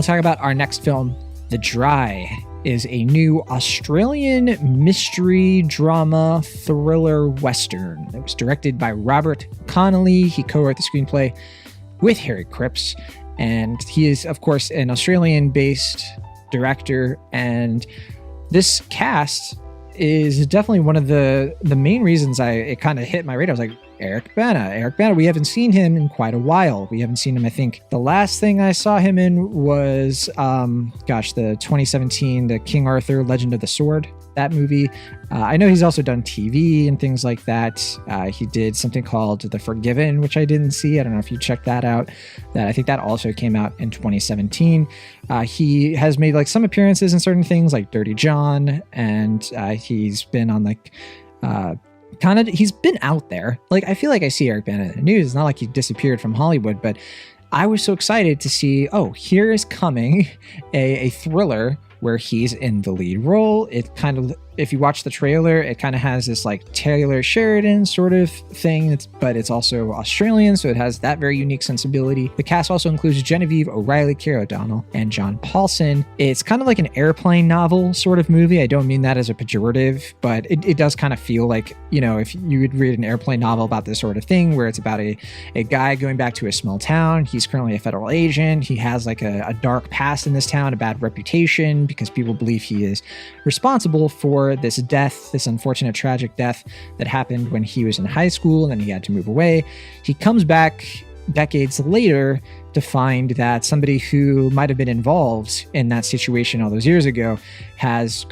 Let's talk about our next film. The Dry is a new Australian mystery drama thriller western. It was directed by Robert Connolly. He co-wrote the screenplay with Harry Cripps, and he is, of course, an Australian-based director. And this cast is definitely one of the main reasons it kind of hit my radar. I was like, Eric Bana. We haven't seen him in quite a while. We haven't seen him. I think the last thing I saw him in was, the 2017, the King Arthur Legend of the Sword, that movie. I know he's also done TV and things like that. He did something called The Forgiven, which I didn't see. I don't know if you checked that out. I think that also came out in 2017. He has made like some appearances in certain things like Dirty John, and he's been on he's been out there. Like, I feel like I see Eric Bana in the news. It's not like he disappeared from Hollywood, but I was so excited to see, here is coming a thriller where he's in the lead role. It kind of, if you watch the trailer, it kind of has this like Taylor Sheridan sort of thing, but it's also Australian, so it has that very unique sensibility. The cast also includes Genevieve O'Reilly, Keir O'Donnell, and John Polson. It's kind of like an airplane novel sort of movie. I don't mean that as a pejorative, but it does kind of feel like, if you would read an airplane novel about this sort of thing, where it's about a guy going back to a small town. He's currently a federal agent. He has like a dark past in this town, a bad reputation, because people believe he is responsible for this death, this unfortunate tragic death that happened when he was in high school, and then he had to move away. He comes back decades later to find that somebody who might have been involved in that situation all those years ago has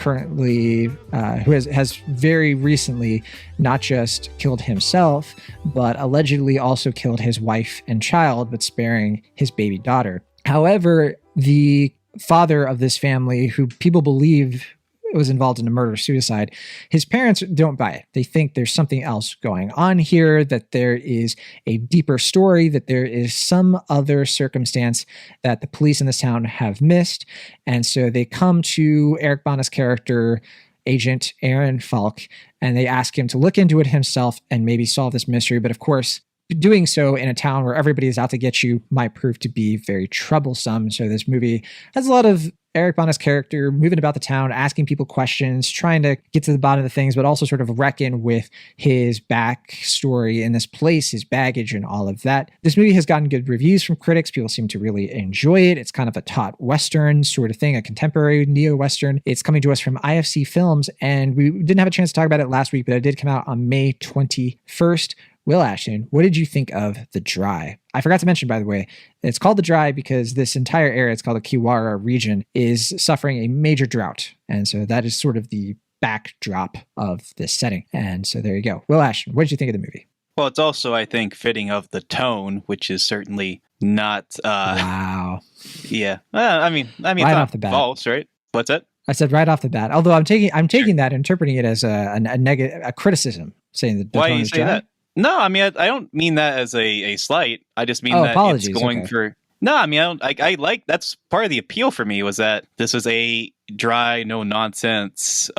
very recently not just killed himself, but allegedly also killed his wife and child, but sparing his baby daughter. However, the father of this family, who people believe was involved in a murder-suicide, his parents don't buy it. They think there's something else going on here, that there is a deeper story, that there is some other circumstance that the police in this town have missed. And so they come to Eric Bana's character, Agent Aaron Falk, and they ask him to look into it himself and maybe solve this mystery. But of course, doing so in a town where everybody is out to get you might prove to be very troublesome. So this movie has a lot of Eric Bana's character moving about the town, asking people questions, trying to get to the bottom of the things, but also sort of reckon with his backstory in this place, his baggage, and all of that. This movie has gotten good reviews from critics. People seem to really enjoy it. It's kind of a taut Western sort of thing, a contemporary neo-Western. It's coming to us from IFC Films, and we didn't have a chance to talk about it last week, but it did come out on May 21st. Will Ashton, what did you think of The Dry? I forgot to mention, by the way, it's called The Dry because this entire area, it's called the Kiwara region, is suffering a major drought. And so that is sort of the backdrop of this setting. And so there you go. Will Ashton, what did you think of the movie? Well, it's also, I think, fitting of the tone, which is certainly not... Wow. Yeah. I mean, right it's off the bat. False, right? What's that? I said right off the bat. Although I'm taking that, interpreting it as a negative, a criticism, saying that the Why tone do you is say dry. that? No, I mean, I don't mean that as a slight. I just mean that apologies. It's going Okay. for... No, I mean, I like... That's part of the appeal for me, was that this is a dry, no-nonsense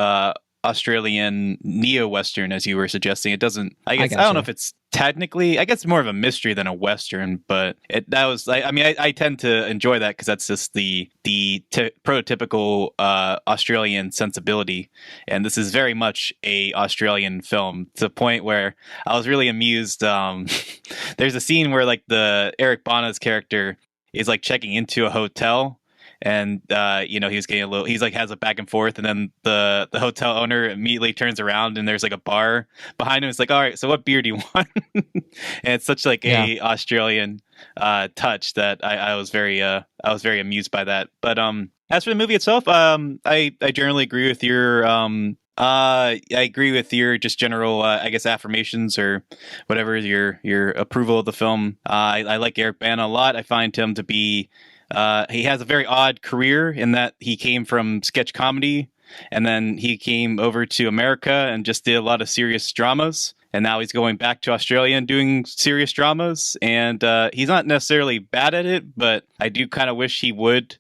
Australian neo-Western, as you were suggesting. It doesn't... I don't know if it's technically... I guess more of a mystery than a Western, but I tend to enjoy that because that's just the prototypical Australian sensibility. And this is very much a Australian film, to the point where I was really amused. There's a scene where like the Eric Bana's character is like checking into a hotel, and he's getting a little, he's like has a back and forth, and then the hotel owner immediately turns around and there's like a bar behind him. It's like, all right, so what beer do you want? And it's such like a Australian touch that I was very amused by that. But as for the movie itself, I generally agree with your I agree with your just general, I guess, affirmations or whatever, your approval of the film. I like Eric Bana a lot. I find him to be, he has a very odd career in that he came from sketch comedy, and then he came over to America and just did a lot of serious dramas. And now he's going back to Australia and doing serious dramas. And he's not necessarily bad at it, but I do kind of wish he would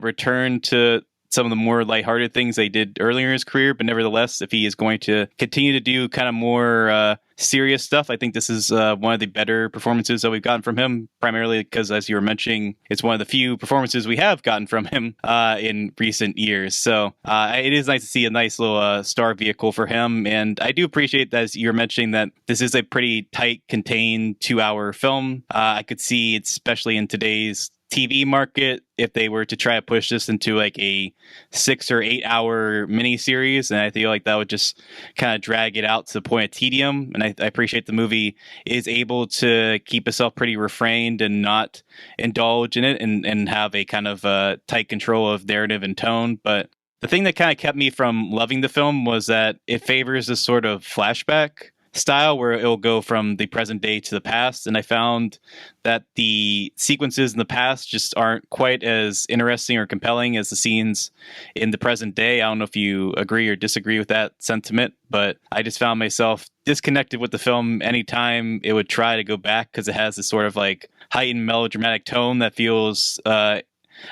return to some of the more lighthearted things they did earlier in his career. But nevertheless, if he is going to continue to do kind of more serious stuff, I think this is one of the better performances that we've gotten from him, primarily because, as you were mentioning, it's one of the few performances we have gotten from him in recent years. So it is nice to see a nice little star vehicle for him. And I do appreciate that, as you're mentioning, that this is a pretty tight, contained 2-hour film. I could see, especially in today's TV market, if they were to try to push this into like a 6 or 8 hour miniseries, and I feel like that would just kind of drag it out to the point of tedium. And I appreciate the movie is able to keep itself pretty refrained and not indulge in it, and have a kind of tight control of narrative and tone. But the thing that kind of kept me from loving the film was that it favors this sort of flashback style where it'll go from the present day to the past. And I found that the sequences in the past just aren't quite as interesting or compelling as the scenes in the present day. I don't know if you agree or disagree with that sentiment, but I just found myself disconnected with the film anytime it would try to go back, because it has this sort of like heightened melodramatic tone that feels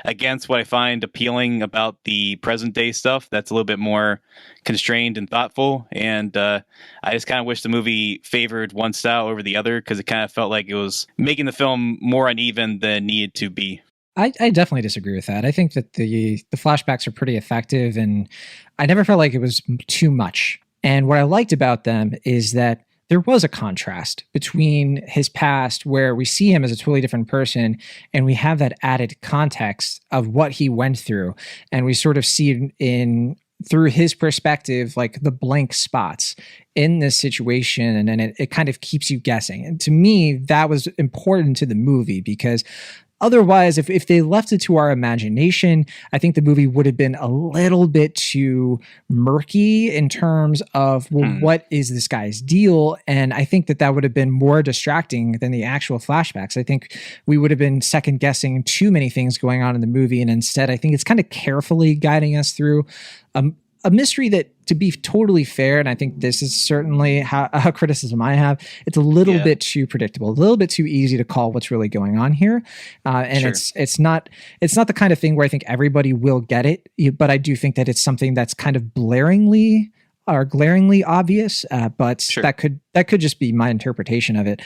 against what I find appealing about the present day stuff that's a little bit more constrained and thoughtful. And I just kind of wish the movie favored one style over the other, because it kind of felt like it was making the film more uneven than it needed to be. I definitely disagree with that. I think that the flashbacks are pretty effective, and I never felt like it was too much. And what I liked about them is that there was a contrast between his past, where we see him as a totally different person, and we have that added context of what he went through. And we sort of see in through his perspective, like the blank spots in this situation. And then it kind of keeps you guessing. And to me, that was important to the movie, because otherwise, if they left it to our imagination, I think the movie would have been a little bit too murky in terms of, well, what is this guy's deal? And I think that would have been more distracting than the actual flashbacks. I think we would have been second guessing too many things going on in the movie. And instead, I think it's kind of carefully guiding us through a mystery that, to be totally fair, and I think this is certainly a criticism I have, it's a little bit too predictable, a little bit too easy to call what's really going on here. And it's not the kind of thing where I think everybody will get it, but I do think that it's something that's kind of glaringly obvious. But that could just be my interpretation of it.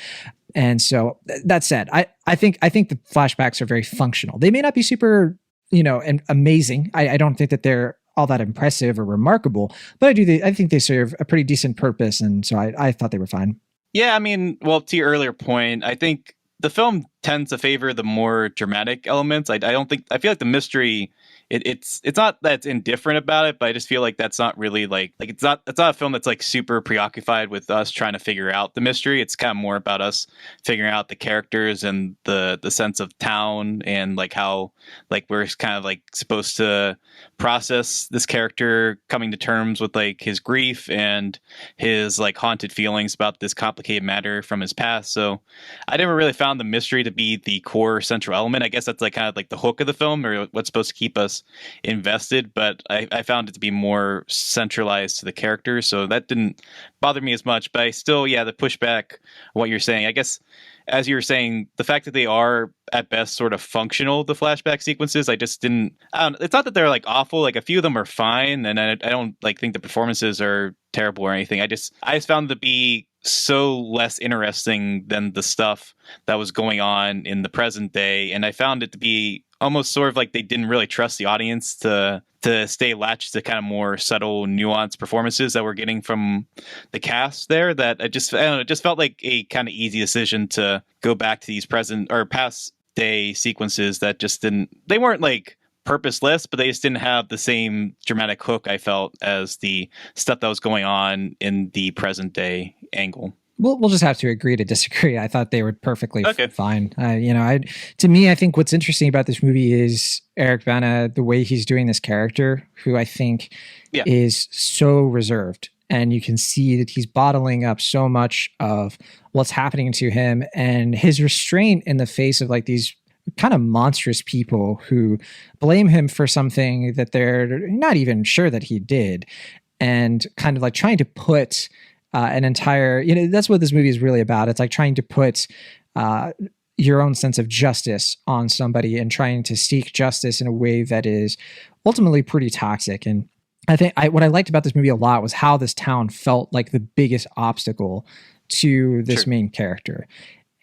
And so that said, I think the flashbacks are very functional. They may not be super, and amazing. I don't think that they're all that impressive or remarkable, but I think they serve a pretty decent purpose, and so I thought they were fine. Yeah, I mean, well, to your earlier point, I think the film tends to favor the more dramatic elements. I feel like the mystery, it's not that it's indifferent about it, but I just feel like that's not really like it's not a film that's like super preoccupied with us trying to figure out the mystery. It's kind of more about us figuring out the characters and the sense of town, and like how like we're kind of like supposed to process this character coming to terms with like his grief and his like haunted feelings about this complicated matter from his past. So I never really found the mystery to be the core central element. I guess that's like kind of like the hook of the film, or what's supposed to keep us invested, but I found it to be more centralized to the characters, so that didn't bother me as much. But I still, the pushback what you're saying, I guess, as you were saying, the fact that they are at best sort of functional, the flashback sequences, it's not that they're like awful. Like a few of them are fine, and I don't like think the performances are terrible or anything. I just found it to be so less interesting than the stuff that was going on in the present day, and I found it to be almost sort of like they didn't really trust the audience to stay latched to kind of more subtle, nuanced performances that we're getting from the cast there. That it just felt like a kind of easy decision to go back to these present or past day sequences that just they weren't like purposeless, but they just didn't have the same dramatic hook, I felt, as the stuff that was going on in the present day angle. We'll just have to agree to disagree. I thought they were perfectly fine. To me, I think what's interesting about this movie is Eric Bana, the way he's doing this character, who I think is so reserved. And you can see that he's bottling up so much of what's happening to him, and his restraint in the face of like these kind of monstrous people who blame him for something that they're not even sure that he did, and kind of like trying to put an entire, that's what this movie is really about. It's like trying to put your own sense of justice on somebody and trying to seek justice in a way that is ultimately pretty toxic. And I think what I liked about this movie a lot was how this town felt like the biggest obstacle to this main character.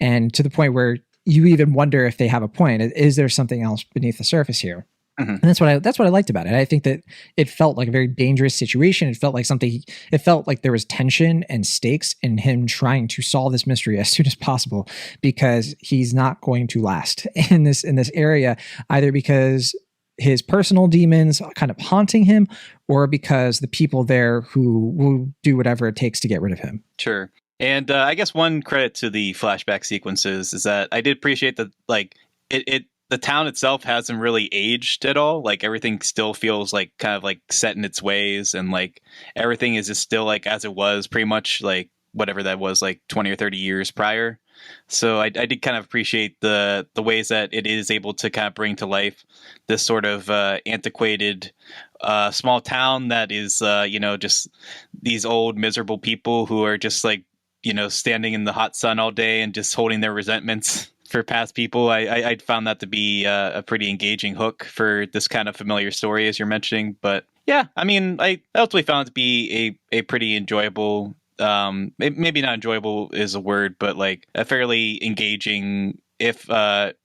And to the point where you even wonder if they have a point. Is there something else beneath the surface here? And that's what I liked about it. I think that it felt like a very dangerous situation. It felt like there was tension and stakes in him trying to solve this mystery as soon as possible, because he's not going to last in this area, either because his personal demons kind of haunting him, or because the people there who will do whatever it takes to get rid of him. Sure. And I guess one credit to the flashback sequences is that I did appreciate that, like, the town itself hasn't really aged at all. Like, everything still feels like kind of like set in its ways, and like everything is just still like as it was, pretty much like whatever that was, like 20 or 30 years prior. So I did kind of appreciate the ways that it is able to kind of bring to life this sort of antiquated small town that is, just these old miserable people who are just like, standing in the hot sun all day and just holding their resentments for past people. I found that to be a pretty engaging hook for this kind of familiar story, as you're mentioning. But yeah, I mean, I ultimately found it to be a pretty enjoyable, maybe not enjoyable is a word, but like a fairly engaging, if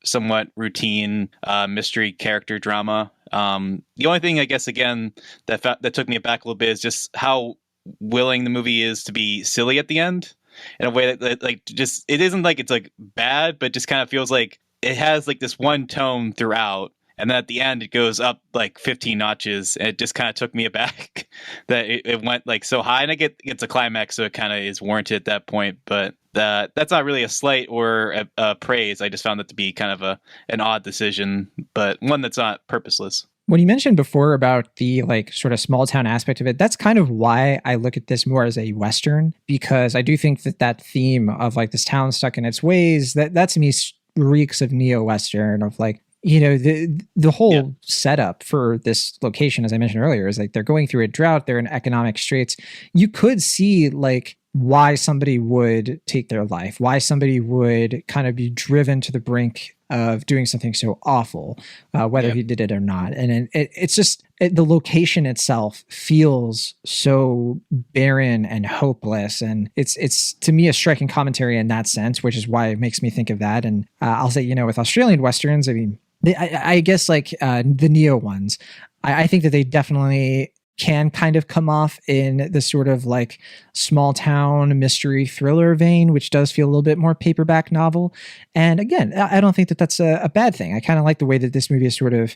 somewhat routine mystery character drama. The only thing, I guess, again, that took me back a little bit is just how willing the movie is to be silly at the end, in a way that like, just, it isn't like it's like bad, but just kind of feels like it has like this one tone throughout, and then at the end it goes up like 15 notches, and it just kind of took me aback that it went like so high. And I get it's a climax, so it kind of is warranted at that point, but that's not really a slight or a praise. I just found that to be kind of an odd decision, but one that's not purposeless. When you mentioned before about the like sort of small town aspect of it, that's kind of why I look at this more as a Western, because I do think that theme of like this town stuck in its ways, that to me reeks of neo-Western, of like, the whole setup for this location, as I mentioned earlier, is like they're going through a drought, they're in economic straits. You could see like why somebody would take their life, why somebody would kind of be driven to the brink of doing something so awful, whether he did it or not. And it's just the location itself feels so barren and hopeless. And it's to me a striking commentary in that sense, which is why it makes me think of that. And I'll say, with Australian Westerns, I mean, I guess like the neo ones, I think that they definitely can kind of come off in the sort of like small town mystery thriller vein, which does feel a little bit more paperback novel. And again, I don't think that that's a bad thing. I kind of like the way that this movie is sort of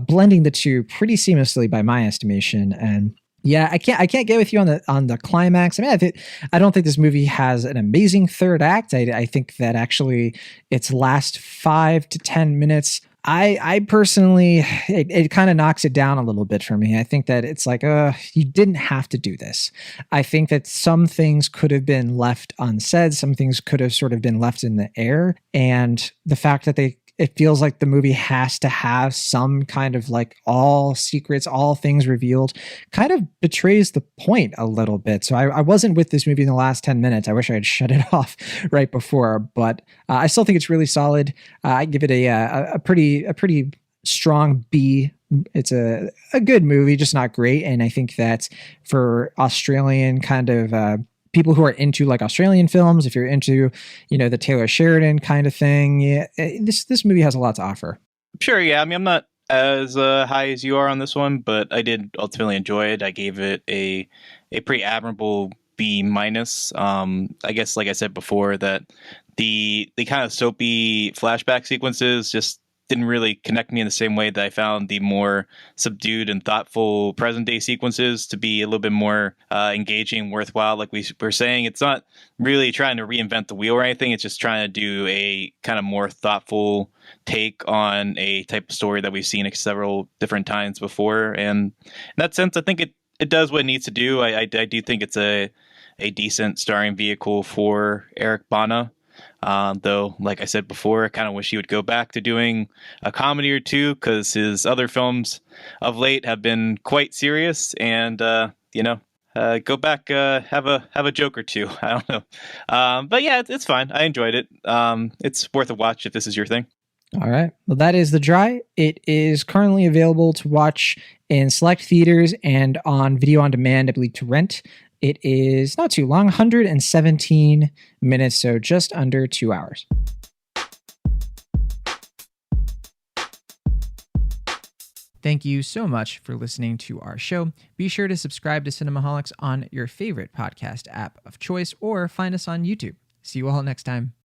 blending the two pretty seamlessly by my estimation. And yeah, I can't get with you on the climax. I mean, I don't think this movie has an amazing third act. I think that actually its last 5 to 10 minutes, I personally, it kind of knocks it down a little bit for me. I think that it's like, you didn't have to do this. I think that some things could have been left unsaid. Some things could have sort of been left in the air. And the fact that it feels like the movie has to have some kind of like all secrets, all things revealed, kind of betrays the point a little bit. So I wasn't with this movie in the last 10 minutes. I wish I had shut it off right before, but I still think it's really solid. I give it a pretty strong B. It's a good movie, just not great. And I think that for Australian kind of people who are into like Australian films, if you're into, the Taylor Sheridan kind of thing, this movie has a lot to offer. Sure, yeah. I mean, I'm not as high as you are on this one, but I did ultimately enjoy it. I gave it a pretty admirable B minus. I guess, like I said before, that the kind of soapy flashback sequences just didn't really connect me in the same way that I found the more subdued and thoughtful present day sequences to be a little bit more engaging, worthwhile. Like we were saying, it's not really trying to reinvent the wheel or anything. It's just trying to do a kind of more thoughtful take on a type of story that we've seen several different times before. And in that sense, I think it does what it needs to do. I do think it's a decent starring vehicle for Eric Bana. Though, like I said before, I kind of wish he would go back to doing a comedy or two, because his other films of late have been quite serious. And, go back, have a joke or two. I don't know, but yeah, it's fine. I enjoyed it. It's worth a watch if this is your thing. All right. Well, that is The Dry. It is currently available to watch in select theaters and on video on demand, I believe, to rent. It is not too long, 117 minutes, so just under 2 hours. Thank you so much for listening to our show. Be sure to subscribe to Cinemaholics on your favorite podcast app of choice or find us on YouTube. See you all next time.